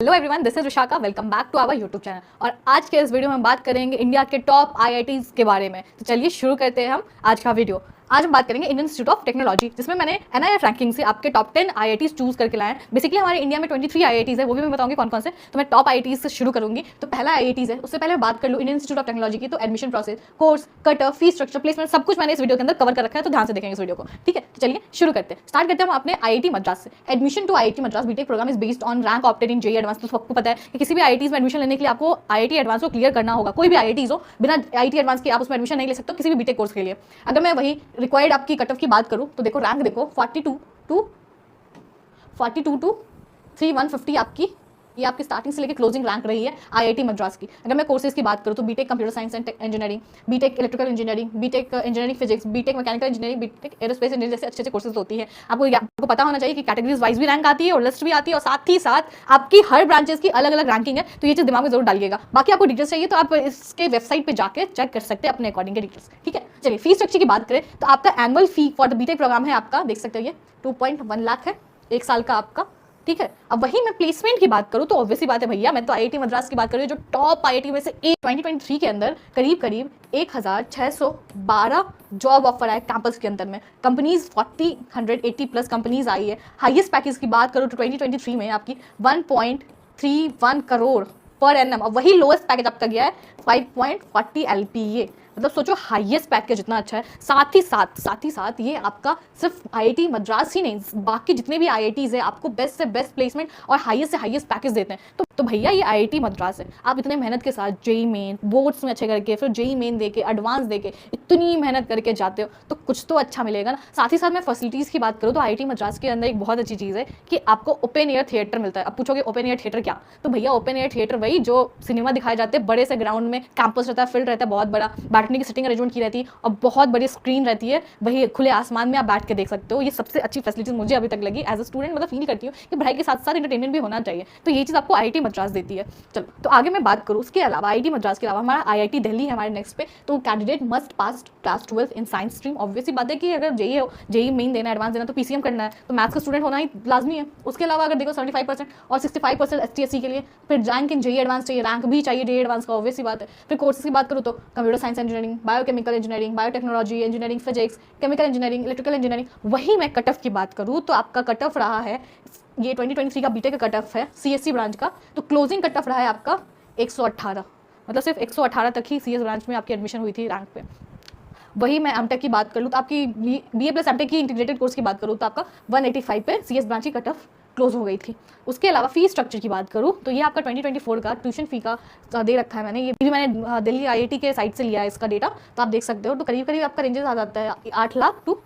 Hello everyone, this is Vishakha. Welcome back to our YouTube channel. और आज के इस वीडियो में हम बात करेंगे इंडिया के टॉप आईआईटीज के बारे में। तो चलिए शुरू करते हैं हम आज का वीडियो। आज हम बात करेंगे इंडियन इंस्टीट्यूट ऑफ टेक्नोलॉजी, जिसमें मैंने एनआईएफ रैंकिंग से आपके टॉप 10 आईआईटीज चूज करके लाए हैं। बेसिकली हमारे इंडिया में 23 आईआईटीज है, वो भी मैं बताऊंगी कौन कौन से। तो मैं टॉप आईआईटीज से शुरू करूंगी। तो पहला आईआईटीज है, उससे पहले बात कर लूँ इंडियन इंस्टीट्यूट ऑफ टेक्नोलॉजी की। तो admission process, course, cut off, fees structure, placement, सब कुछ मैंने इस वीडियो के अंदर कवर कर रखा है, तो ध्यान से देखेंगे इस वीडियो को। ठीक है, तो चलिए शुरू करते हैं। स्टार्ट करते हैं हम अपने आईआईटी मद्रास से। Admission to IIT Madras BTech programme is based on rank opted in JEE advance. तो सबको पता है कि किसी भी आईआईटीज में एडमिशन लेने के लिए आपको आईआईटी एडवांस को क्लियर करना होगा। कोई भी आईआईटीज हो, बिना आईआईटी एडवांस के आप उसमें एडमिशन नहीं ले सकते किसी भी बीटेक कोर्स के लिए। अगर मैं वही रिक्वायर्ड आपकी कट ऑफ की बात करूं तो देखो, रैंक देखो 42 टू 3150 आपकी, ये आपकी स्टार्टिंग से लेकर क्लोजिंग रैंक रही है आईआईटी मद्रास की। अगर मैं कोर्सेज की बात करूँ तो BTech computer science and engineering, BTech electrical engineering, BTech engineering physics, BTech mechanical engineering, BTech aerospace engineering जैसे अच्छे अच्छे कोर्सेज होती है। आपको पता होना चाहिए कि कैटेगरीज वाइज भी रैंक आती है और लिस्ट भी आती है, और साथ ही साथ आपकी हर ब्रांचेस की अलग अलग रैंकिंग है। तो ये चीज़ दिमाग में जरूर डालिएगा। बाकी आपको डिटेल्स चाहिए तो आप इसके वेबसाइट पर जाकर चेक कर सकते हैं अपने अकॉर्डिंग के डिटेल्स। ठीक है, चलिए फीस स्ट्रक्चर की बात करें तो आपका annual fee for the BTech programme है, आपका देख सकते हो ये 2.1 लाख है एक साल का आपका। ठीक है, अब वही मैं प्लेसमेंट की बात करूं तो ऑब्वियसली बात है भैया, मैं तो आईआईटी मद्रास की बात कर रही हूं, जो टॉप आईआईटी में से 2023 के अंदर करीब 1612 जॉब ऑफर आए कैंपस के अंदर में। कंपनीज 180 प्लस कंपनीज आई है। हाईएस्ट पैकेज की बात करूं तो 2023 में आपकी 1.31 करोड़ पर एनम। अब वही लोएस्ट पैकेज आपका गया है 5.40 LPA। मतलब सोचो हाईएस्ट पैकेज इतना अच्छा है। साथ ही साथ ये आपका सिर्फ आईआईटी मद्रास ही नहीं, बाकी जितने भी आईआईटीज है आपको बेस्ट से बेस्ट प्लेसमेंट और हाईएस्ट से हाईएस्ट पैकेज देते हैं। तो भैया ये आईआईटी मद्रास है। आप इतने मेहनत के साथ जेईई मेन, बोर्ड्स में अच्छे करके, फिर जेईई मेन देके, एडवांस देके इतनी मेहनत करके जाते हो तो कुछ तो अच्छा मिलेगा ना। साथ ही साथ मैं फैसिलिटीज़ की बात करूँ तो आईआईटी मद्रास के अंदर एक बहुत अच्छी चीज़ है कि आपको ओपन एयर थिएटर मिलता है। अब पूछोगे ओपन एयर थिएटर क्या, तो भैया ओपन एयर थिएटर वही जो सिनेमा दिखाए जाते हैं, बड़े से ग्राउंड में कैंपस रहता है, फील्ड रहता है बहुत बड़ा, बैठने की सिटिंग अरेंजमेंट की रहती है और बहुत बड़ी स्क्रीन रहती है, वही खुले आसमान में आप बैठ के देख सकते हो। ये सबसे अच्छी फैसिलिटीज मुझे अभी तक लगी एज अ स्टूडेंट। मतलब फील करती हूँ कि पढ़ाई के साथ साथ एंटरटेनमेंट भी होना चाहिए, तो ये चीज़ आपको आईआईटी मद्रास देती है। चलो, तो आगे मैं बात करूँ उसके अलावा आईआईटी मद्रास के अलावा हमारा आईआईटी दिल्ली है हमारे नेक्स्ट पे। तो candidate must pass class 12 in science stream. Obviously बात है कि अगर जेईई मेन देना, एडवांस देना, तो पीसीएम करना है, तो मैथ्स का स्टूडेंट होना ही लाजमी है। उसके अलावा अगर देखो 75% और 65% ST/SC के लिए, फिर रैंक इन जेईई एडवांस चाहिए, रैंक भी चाहिए जेईई एडवांस का, ऑब्वियसली बात है। फिर कोर्सेज की बात करूँ तो computer science engineering, biochemical engineering, biotechnology engineering, physics, chemical engineering, electrical engineering. वही मैं कट ऑफ की बात करूँ तो आपका कट ऑफ रहा है, ये 2023 का बीटेक का कट ऑफ है सीएससी ब्रांच का, तो क्लोजिंग कट ऑफ रहा है आपका 118। मतलब सिर्फ 118 तक ही सीएस ब्रांच में आपकी एडमिशन हुई थी रैंक पे। वही मैं एमटेक की बात कर लूँ तो आपकी बीए प्लस एमटेक की इंटीग्रेटेड कोर्स की बात करूँ तो आपका 185 पे सीएस ब्रांच की कट ऑफ क्लोज हो गई थी। उसके अलावा फीस स्ट्रक्चर की बात करूँ तो ये आपका 2024 का ट्यूशन फी का दे रखा है मैंने। ये भी मैंने दिल्ली आईआईटी के साइट से लिया है इसका डेटा, तो आप देख सकते हो। तो करीब आपका रेंजेस आ जाता है 8 लाख टू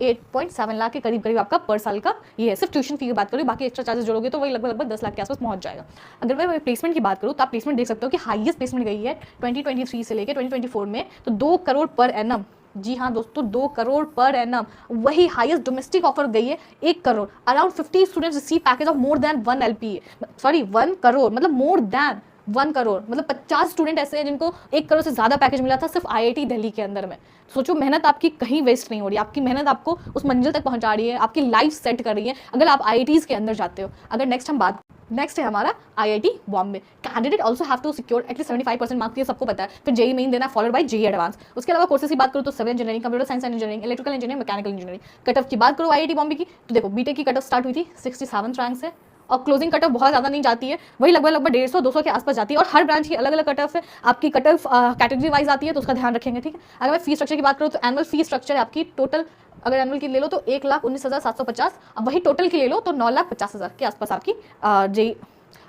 8.7 लाख के करीब आपका पर साल का ये है। सिर्फ ट्यूशन फी की बात करूँ, बाकी एक्स्ट्रा चार्जेस जोड़ोगे तो वही लगभग 10 लाख के आसपास पहुंच जाएगा। अगर मैं प्लेसमेंट की बात करूँ तो आप प्लेसमेंट देख सकते हो कि हाईएस्ट प्लेसमेंट गई है 2023 से लेकर 2024 में, तो 2 करोड़ पर एनम। जी हाँ दोस्तों, 2 करोड़ पर एनम। वही हाईएस्ट डोमेस्टिक ऑफर गई है 1 crore. Around 50 students receive package of more than 1 LPA, sorry 1 crore, मतलब मोर देन 1 करोड़, मतलब 50 स्टूडेंट ऐसे हैं जिनको 1 करोड़ से ज़्यादा पैकेज मिला था सिर्फ आईआईटी दिल्ली के अंदर में। सोचो, मेहनत आपकी कहीं वेस्ट नहीं हो रही, आपकी मेहनत आपको उस मंजिल तक पहुंचा रही है, आपकी लाइफ सेट कर रही है अगर आप आईआईटीज़ के अंदर जाते हो। अगर नेक्स्ट है हमारा IIT Bombay. Candidate also have to secure at least 75% marks, ये सबको पता है। फिर जेईई मेन देना फॉलोड बाय जेईई एडवांस। उसके अलावा कोर्सेज की बात करूँ तो civil engineering, computer science and engineering, electrical engineering, mechanical engineering. Cut off की बात करूँ आईआईटी बॉम्बे की तो देखो, बीटेक की कट ऑफ स्टार्ट हुई थी 67 रैंक से, और क्लोजिंग कट ऑफ बहुत ज़्यादा नहीं जाती है, वही लगभग 150-200 के आसपास जाती है। और हर ब्रांच की अलग अलग कट ऑफ है, आपकी कट ऑफ कैटेगरी वाइज आती है, तो उसका ध्यान रखेंगे। ठीक है, अगर मैं फीस स्ट्रक्चर की बात करूँ तो एनुअल फीस स्ट्रक्चर है आपकी टोटल, अगर एनुअल की ले लो तो 1,19,750, अब वही टोटल की ले लो तो 9,50,000 के आसपास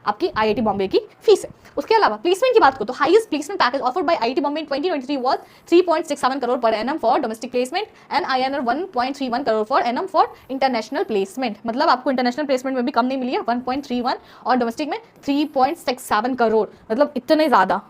आपकी आईआईटी बॉम्बे की फीस है। उसके अलावा प्लेसमेंट की बात करो तो highest placement package offered by IIT Bombay in 2023 was 3.67 crore per annum for domestic placement and INR 1.31 crore for annum for international placement. मतलब आपको इंटरनेशनल प्लेसमेंट में भी कम नहीं मिली है, 1.31 और डोमेस्टिक में 3.67 करोड़। मतलब इतने ज़्यादा,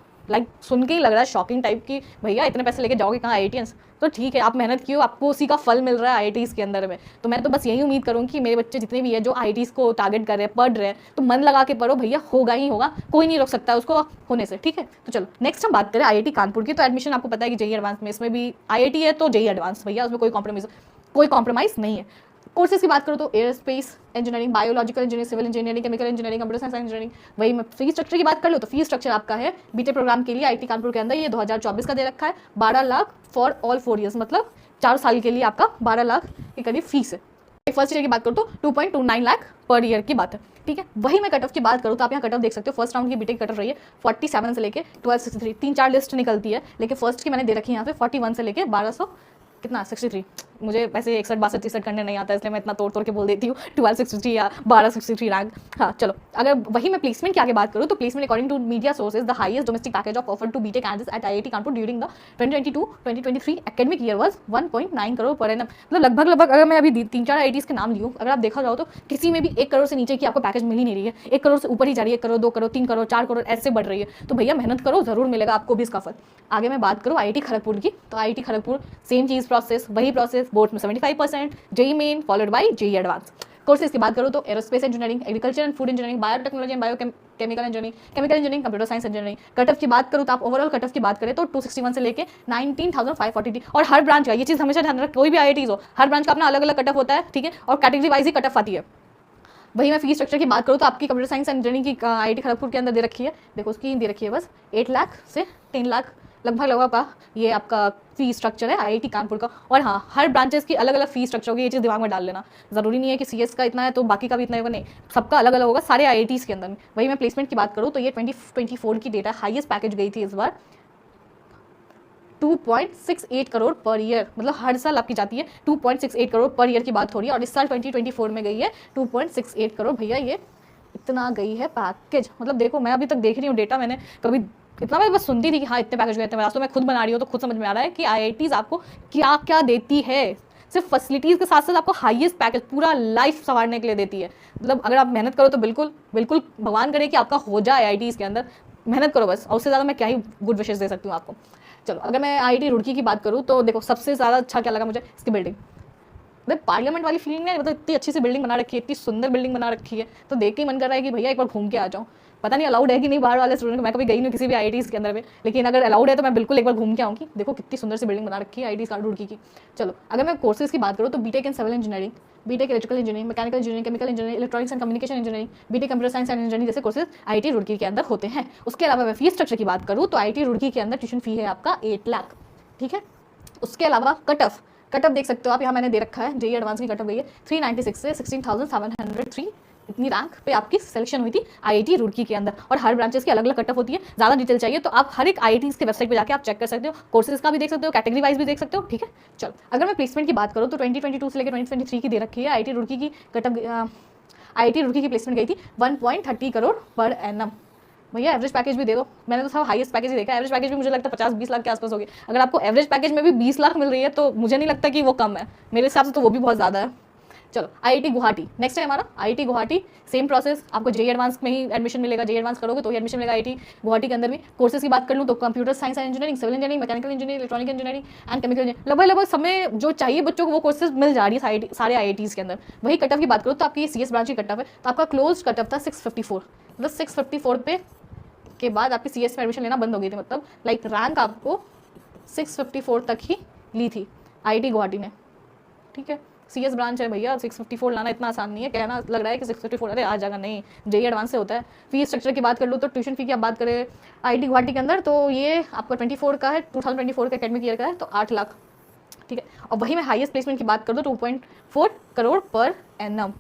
सुन के ही लग रहा है शॉकिंग टाइप की, भैया इतने पैसे लेके जाओगे कहाँ आईआईटीएंस। तो ठीक है, आप मेहनत किए, आपको उसी का फल मिल रहा है आईआईटीज़ के अंदर में। तो मैं तो बस यही उम्मीद करूँ कि मेरे बच्चे जितने भी है जो आईआईटीज़ को टारगेट कर रहे हैं, पढ़ रहे हैं, तो मन लगा के पढ़ो भैया, होगा ही होगा, कोई नहीं रोक सकता है उसको होने से। ठीक है, तो चलो नेक्स्ट हम बात करें आईआईटी कानपुर की। तो एडमिशन आपको पता है कि जेईई एडवांस में, इसमें भी आईआईटी है तो जेईई एडवांस भैया, उसमें कोई कॉम्प्रोमाइज़ नहीं है। कोर्सेज की बात करूँ तो airspace engineering, biological engineering, civil engineering, chemical engineering, computer science engineering. वही मैं फी स्ट्रक्चर की बात कर लूँ तो फी स्ट्रक्चर आपका है बीटेक प्रोग्राम के लिए आईटी कानपुर के अंदर ये 2024 का दे रखा है 12 लाख फॉर ऑल 4 ईयर्स, मतलब 4 साल के लिए आपका 12 लाख के करीब फीस है। फर्स्ट ईयर की बात करूँ तो 2.29 लाख पर ईयर की बात है, ठीक है। वही मैं कट ऑफ की बात करूँ तो आप यहाँ कट ऑफ देख सकते हो। फर्स्ट राउंड की बीटेक कट ऑफ रही है 47 से लेके 1263, 3-4 लिस्ट निकलती है, लेकिन फर्स्ट की मैंने दे रखी है यहाँ पे 41 से लेके 1200 कितना 63। मुझे वैसे 61 62 63 करने नहीं आता, इसलिए मैं इतना तोड़ के बोल देती हूँ 1263 या 1263 रैंक। हाँ चलो, अगर वही मैं प्लेसमेंट की आगे बात करूँ तो placement according to media sources the highest domestic package of offer to BTech candidates at IIT Kanpur during the 2022-2023 academic year was 1.9 crore per annum. मतलब लगभग अगर मैं अभी 3-4 आईआईटीज के नाम लियूँ, अगर आप देखा जाओ तो किसी में भी 1 करोड़ से नीचे की आपको पैकेज मिल ही नहीं रही है, 1 करोड़ से ऊपर ही जा रही है, 1 करोड़ 2 करोड़ 3 करोड़ 4 करोड़ ऐसे बढ़ रही है। तो भैया मेहनत करो, जरूर मिलेगा आपको भी इसका फल। आगे मैं बात करूँ आईआईटी खड़गपुर की, तो आईआईटी खड़गपुर सेम चीज़ प्रोसेस, वही प्रोसेस, बोर्ड में 75%, JEE main followed by JEE advance. Courses की बात करूँ तो aerospace engineering, agriculture and food engineering, biotechnology and biochemical engineering, chemical engineering, computer science engineering. Cut off की बात करूँ तो आप ओवरऑल कट ऑफ की बात करें तो 261 से लेके 19,540, और हर ब्रांच का ये चीज़ हमेशा ध्यान रख, कोई भी आईआईटीज हो हर ब्रांच का अपना अलग अलग कट ऑफ होता है, ठीक है, और कैटेगरी वाइज ही कट ऑफ आती है। वही मैं फी स्ट्रक्चर की बात करूँ तो आपकी कंप्यूटर साइंस इंजीनियरिंग की आईआईटी खड़गपुर के अंदर दे रखी है, देखो उसकी दे रखी है बस 8 लाख से 10 लाख लगभग का ये आपका फी स्ट्रक्चर है आईआईटी कानपुर का। और हाँ, हर ब्रांचेस की अलग अलग फी स्ट्रक्चर होगी, ये चीज़ दिमाग में डाल लेना। ज़रूरी नहीं है कि सीएस का इतना है तो बाकी का भी इतना होगा, नहीं, सबका अलग अलग होगा सारे आईआईटीज़ के अंदर में। वही मैं प्लेसमेंट की बात करूँ तो ये 2024 की डेटा हाईएस्ट पैकेज गई थी इस बार 2.68 करोड़ पर ईयर, मतलब हर साल आपकी जाती है 2.68 करोड़ पर ईयर की बात हो रही है, और इस साल 2024 में गई है 2.68 करोड़। भैया ये इतना गई है पैकेज, मतलब देखो मैं अभी तक देख रही हूँ डेटा, मैंने कभी इतना मैं बस सुनती थी कि हाँ इतने पैकेज गए थे, तो मैं खुद बना रही हूँ तो खुद समझ में आ रहा है कि आईआईटीज आपको क्या क्या देती है। सिर्फ फैसिलिटीज़ के साथ साथ आपको हाईएस्ट पैकेज पूरा लाइफ संवारने के लिए देती है। मतलब अगर आप मेहनत करो तो बिल्कुल बिल्कुल भगवान करे कि आपका हो जाए आईआईटीज के अंदर, मेहनत करो बस, और उससे ज़्यादा मैं क्या ही गुड विशेष दे सकती हूँ आपको। चलो, अगर मैं आईआईटी रुड़की की बात करूँ तो देखो सबसे ज़्यादा अच्छा क्या लगा मुझे, इसकी बिल्डिंग। मतलब पार्लियामेंट वाली फीलिंग है, मतलब इतनी अच्छी सी बिल्डिंग बना रखी है, इतनी सुंदर बिल्डिंग बना रखी है, तो देख के ही मन कर रहा है कि भैया एक बार घूम के आ जाऊँ। पता नहीं अलाउड है कि नहीं बाहर वाले स्टूडेंट को, मैं कभी गई नहीं किसी भी आईआईटीज़ के अंदर में, लेकिन अगर अलाउड है तो मैं बिल्कुल एक बार घूम के आऊँगी। देखो कितनी सुंदर सी बिल्डिंग बना रखी है आईआईटी रुड़की की। चलो, अगर मैं कोर्सेज की बात करूँ तो BTech in civil engineering, BTech electrical engineering, mechanical engineering, chemical engineering, electronics and communication engineering, BTech computer science and engineering जैसे कोर्सेज आईआईटी रुड़की के अंदर होते हैं। उसके अलावा मैं फी स्ट्रक्चर की बात करूँ तो आईआईटी रुड़की के अंदर ट्यूशन फी है आपका 8 लाख, ठीक है। उसके अलावा कट ऑफ देख सकते हो आप, यहाँ मैंने दे रखा है, जेई एडवांस की कट ऑफ गई है 396 से 16,703, इतनी रैंक पे आपकी सिलेक्शन हुई थी आईआईटी रुड़की के अंदर। और हर ब्रांचेस की अलग अलग कट ऑफ होती है। ज़्यादा डिटेल चाहिए तो आप हर एक आईआईटीज़ के वेबसाइट पे जाके आप चेक कर सकते हो, कोर्सेज का भी देख सकते हो, कैटेगरी वाइज भी देख सकते हो, ठीक है। चलो, अगर मैं प्लेसमेंट की बात करूँ तो 2022 से लेकर 2023 की दे रखी है आईआईटी रुड़की की कट ऑफ। आईआईटी रुड़की की प्लेसमेंट गई थी 1.30 करोड़ पर एनम। भैया एवरेज पैकेज भी दे दो, मैंने तो सब हाईएस्ट पैकेज ही देखा है, एवरेज पैकेज भी मुझे लगता है 50-20 लाख के आसपास होगी। अगर आपको एवरेज पैकेज में भी 20 लाख मिल रही है तो मुझे नहीं लगता कि वो कम है, मेरे हिसाब से तो वो भी बहुत ज़्यादा है। चलो, आईआईटी गुवाहाटी नेक्स्ट है हमारा। आईआईटी गुवाहाटी सेम प्रोसेस, आपको जेई एडवांस में ही एडमिशन मिलेगा, जेई एडवांस करोगे तो ही एडमिशन मिलेगा आईआईटी गुवाहाटी के अंदर भी। कोर्सेज की बात कर लूँ तो computer science and engineering, civil engineering, mechanical engineering, electronic engineering and chemical engineering, लगभग समय जो चाहिए बच्चों को वो कोर्सेज मिल जा रही है सारे आईआईटीज़ के अंदर। वही कट ऑफ की बात करूँ तो आपकी सीएस ब्रांच की कट ऑफ है, तो आपका क्लोज कट ऑफ था 654, मतलब 654 पे के बाद आपकी सीएस में एडमिशन लेना बंद हो गई थी, मतलब लाइक रैंक आपको 654 तक ही ली थी आईआईटी गुवाहाटी ने, ठीक है। सीएस ब्रांच है भैया, 654 लाना इतना आसान नहीं है, कहना लग रहा है कि 654 अरे आ जाएगा, नहीं, जेई एडवांस से होता है। फी स्ट्रक्चर की बात कर लो तो ट्यूशन फी की आप बात करें आईआईटी गुवाहाटी के अंदर तो ये आपका 24 का है, 2024 का एकेडमिक ईयर का है, तो 8 लाख, ठीक है। और वही मैं हाईएस्ट प्लेसमेंट की बात कर दूँ 2.4 करोड़ पर एनम।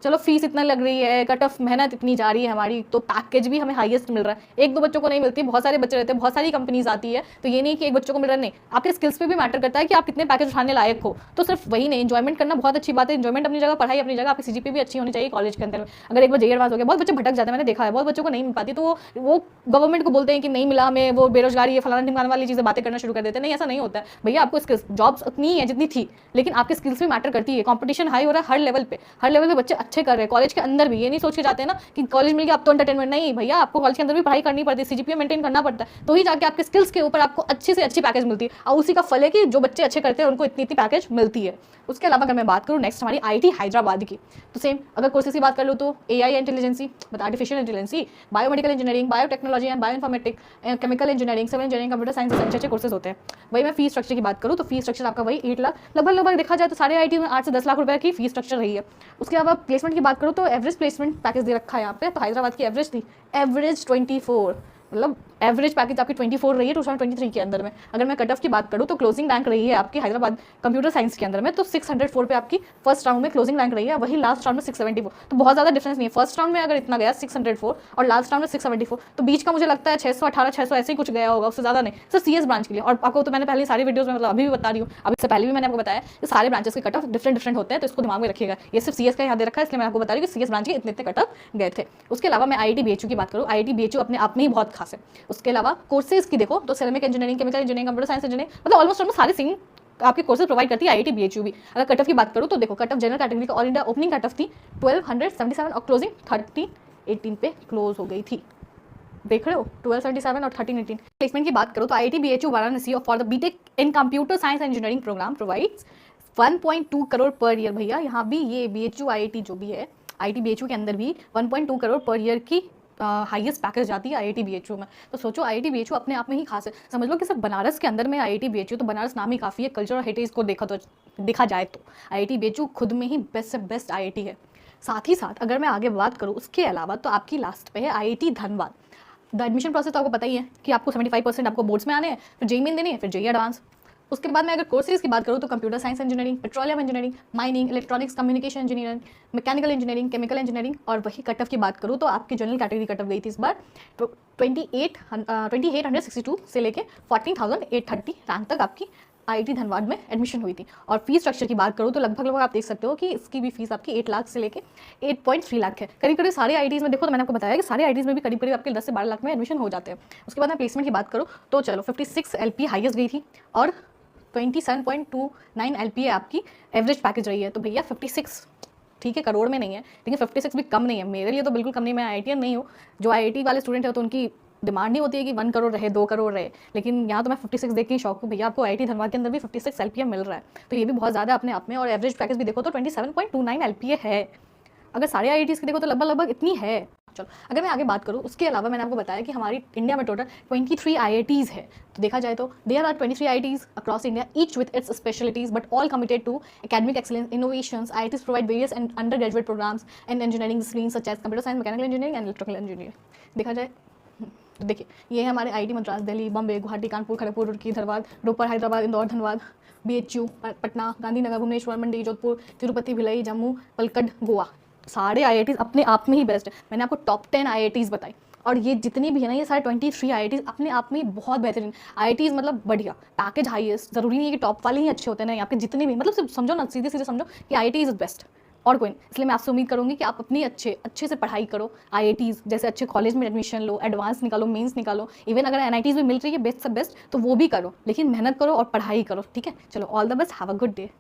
चलो, फीस इतना लग रही है, कट ऑफ मेहनत इतनी जा रही है हमारी, तो पैकेज भी हमें हाईएस्ट मिल रहा है। 1-2 बच्चों को नहीं मिलती, बहुत सारे बच्चे रहते हैं, बहुत सारी कंपनीज आती है, तो ये नहीं कि एक बच्चों को मिल रहा नहीं, आपके स्किल्स पे भी मैटर करता है कि आप कितने पैकेज उठाने लायक हो। तो सिर्फ वही नहीं, एंजॉयमेंट करना बहुत अच्छी बात है, एंजॉयमेंट अपनी जगह, पढ़ाई अपनी जगह, आपकी सीजीपी भी अच्छी होनी चाहिए कॉलेज के अंदर में। अगर एक बार जेई एडवांस हो गया, बहुत बच्चे भटक जाते हैं, मैंने देखा है, बहुत बच्चों को नहीं मिल पाती, तो वो गवर्नमेंट को बोलते हैं कि नहीं मिला हमें, वो बेरोजगारी है, फलाना ढिमकाना वाली चीज़ें बातें करना शुरू कर देते हैं। नहीं, ऐसा नहीं होता है भैया, आपको स्किल्स जॉब्स उतनी है जितनी थी, लेकिन आपकी स्किल्स भी मैटर करती है। कॉम्पिटिशन हाई हो रहा है हर लेवल पे, हर लेवल पे बच्चे अच्छे कर रहे हैं कॉलेज के अंदर भी, ये नहीं सोच के जाते हैं ना कि कॉलेज मिल गया अब तो एंटरटेनमेंट, नहीं भैया, आपको कॉलेज के अंदर भी पढ़ाई करनी पड़ती है, सीजीपीए मेंटेन करना पड़ता है, तो ही जाके आपके स्किल्स के ऊपर आपको अच्छी से अच्छी पैकेज मिलती है, और उसी का फल है कि जो बच्चे अच्छे करते हैं उनको इतनी इतनी पैकेज मिलती है। उसके अलावा अगर मैं बात करूँ नेक्स्ट हमारी आईटी हैदराबाद की, तो सेम अगर कोर्सेज की बात कर लूँ तो AI intelligence, artificial intelligence, biomedical engineering, biotechnology and bioinformatic, chemical engineering, civil engineering, computer science, अच्छे कोर्सेज होते हैं। वही मैं फीस स्ट्रक्चर की बात करूँ तो फीस स्ट्रक्चर आपका वही 8 लाख लगभग देखा जाए तो सारे आईटी में 8 से 10 लाख रुपए की फीस स्ट्रक्चर रही है। उसके अलावा प्लेसमेंट की बात करूँ तो एवरेज प्लेसमेंट पैकेज दे रखा है यहाँ पे, तो हैदराबाद की एवरेज थी एवरेज 24, मतलब एवरेज पैकेज आपकी 24 रही है 2023 के अंदर में। अगर मैं कट ऑफ की बात करूँ तो क्लोजिंग रैंक रही है आपकी हैदराबाद कंप्यूटर साइंस के अंदर में तो 604 पे आपकी फर्स्ट राउंड में क्लोजिंग रैंक रही है, वही लास्ट राउंड में 674, तो बहुत ज़्यादा डिफरेंस नहीं है। फर्स्ट राउंड में अगर इतना गया 604 और लास्ट राउंड में 674, तो बीच का मुझे लगता है 618 600 ऐसे ही कुछ गया होगा, उससे ज़्यादा नहीं, सर सीएस ब्रांच के लिए। और आपको तो मैंने पहले सारी वीडियोज़ में मतलब अभी भी बता रही हूँ, अभी से पहले भी मैंने आपको बताया कि सारे ब्रांचेस के कट ऑफ डिफरेंट होते हैं, तो इसको दिमाग में रखिएगा, ये सिर्फ सीएस का यहाँ दे रखा है, इसलिए मैं आपको बता रही हूँ कि सीएस ब्रांच के इतने कट ऑफ गए थे। उसके अलावा मैं आईआईटी बीएचयू की बात करूँ, आईआईटी बीएचयू अपने आप में ही बहुत खास है। उसके अलावा कोर्सेज की देखो तो ceramic engineering, chemical engineering, computer science engineering, मतलब ऑलमोस्ट सारे सेम आपके कोर्सेज प्रोवाइड करती है आईआईटी बीएचयू भी। अगर कट ऑफ की बात करूँ तो देखो कट ऑफ जनरल कैटेगरी का all India opening cut off थी 1277 और क्लोजिंग 1318 पे क्लोज हो गई थी, देख रहे हो 1277 और 1318। प्लेसमेंट की बात करो तो IIT BHU Varanasi for the BTech in computer science engineering programme provides 1.2 crore per year. भैया यहाँ भी ये बीएचयू आईआईटी जो भी है, आईआईटी बीएचयू के अंदर भी 1.2 करोड़ पर ईयर की हाईएस्ट पैकेज जाती है आईआईटी बीएचयू में। तो सोचो आईआईटी बीएचयू अपने आप में ही खास है, समझ लो कि सिर्फ बनारस के अंदर में आईआईटी बीएचयू, तो बनारस नाम ही काफ़ी है कल्चर और हेरिटेज को देखा जाए तो आईआईटी बीएचयू खुद में ही बेस्ट से बेस्ट आईआईटी है। साथ ही साथ अगर मैं आगे बात करूँ उसके अलावा तो आपकी लास्ट पे है IIT Dhanbad. The admission process तो आपको पता ही है कि आपको 75% आपको बोर्ड्स में आने हैं, फिर जेई मेन देनी है, फिर जेई एडवांस। उसके बाद मैं अगर कोर्सेज की बात करूँ तो computer science engineering, petroleum engineering, mining, electronics, communication engineering, mechanical engineering, chemical engineering. और वही कट ऑफ की बात करूँ तो आपकी जनरल कैटेगरी कट ऑफ गई थी इस बार 2862 से लेके 14,830 रैंक तक आपकी आईआईटी धनबाद में एडमिशन हुई थी। और फीस स्ट्रक्चर की बात करूँ तो लगभग आप देख सकते हो कि इसकी भी फीस आपकी 8 लाख से लेके 8.3 लाख है। करीब सारे आईआईटीज़ में देखो तो मैंने आपको बताया कि सारे आईआईटीज़ में भी करीब आपके 10 से 12 लाख में एडमिशन हो जाते हैं। उसके बाद मैं प्लेसमेंट की बात करूँ तो चलो 56 एलपी हाईएस्ट गई थी और 27.29 एलपी आपकी एवरेज पैकेज रही है। तो भैया 56 ठीक है करोड़ में नहीं है, लेकिन 56 भी कम नहीं है, मेरे लिए तो बिल्कुल कम नहीं। मैं आईआईटीएन नहीं हूँ, जो आईआईटी वाले स्टूडेंट है तो उनकी डिमांड नहीं होती है कि 1 करोड़ रहे 2 करोड़ रहे, लेकिन यहाँ तो मैं 56 देख के ही शौक हूँ। भैया आपको आईआईटी धनबाद के अंदर भी 56 एलपीए मिल रहा है, तो ये भी बहुत ज़्यादा अपने आप में। और एवरेज पैकेज भी देखो तो 27.29 एलपीए है। अगर सारे आईआईटीज़ की देखो तो लगभग इतनी है। चलो अगर मैं आगे बात करूँ उसके अलावा मैंने आपको बताया कि हमारी इंडिया में टोटल 23 आईआईटीज़ है। तो देखा जाए तो there are 23 IITs across India, each with its specialities but all committed to academic excellence, innovations. IITs provide various and undergraduate programmes in engineering disciplines such as computer science, mechanical engineering and electrical engineering. देखा जाए तो देखिए ये है हमारे IIT Madras, Delhi, Bombay, Guwahati, Kanpur, Kharagpur, Roorkee, Dhanbad, Bhopal, Hyderabad, Indore, Dhanbad, BHU, Patna, Gandhinagar, Bhubaneswar, Mandi, Jodhpur, Tirupati, Bhilai, Jammu, Palakkad, Goa. सारे IITs अपने आप में ही बेस्ट है। मैंने आपको टॉप 10 आईआईटीज़ बताई और ये जितनी भी है ना ये सारे 23 आईआईटीज़ अपने आप में ही बहुत बेहतरीन आईआईटीज़, मतलब बढ़िया पैकेज हाईएस्ट। जरूरी नहीं है कि टॉप वाले ही अच्छे होते हैं, नहीं आपके जितने भी, मतलब सिर्फ समझो ना, सीधे सीधे समझो कि आईआईटी इज़ बेस्ट और कोई नहीं। इसलिए मैं आपसे उम्मीद करूँगी कि आप अपनी अच्छे से पढ़ाई करो, आईआईटीज़ जैसे अच्छे कॉलेज में एडमिशन लो, एडवांस निकालो, मेंस निकालो, इवन अगर एनआईटीज़ भी मिल रही है बेस्ट से बेस्ट तो वो भी करो, लेकिन मेहनत करो और पढ़ाई करो, ठीक है। चलो all the best, have a good day.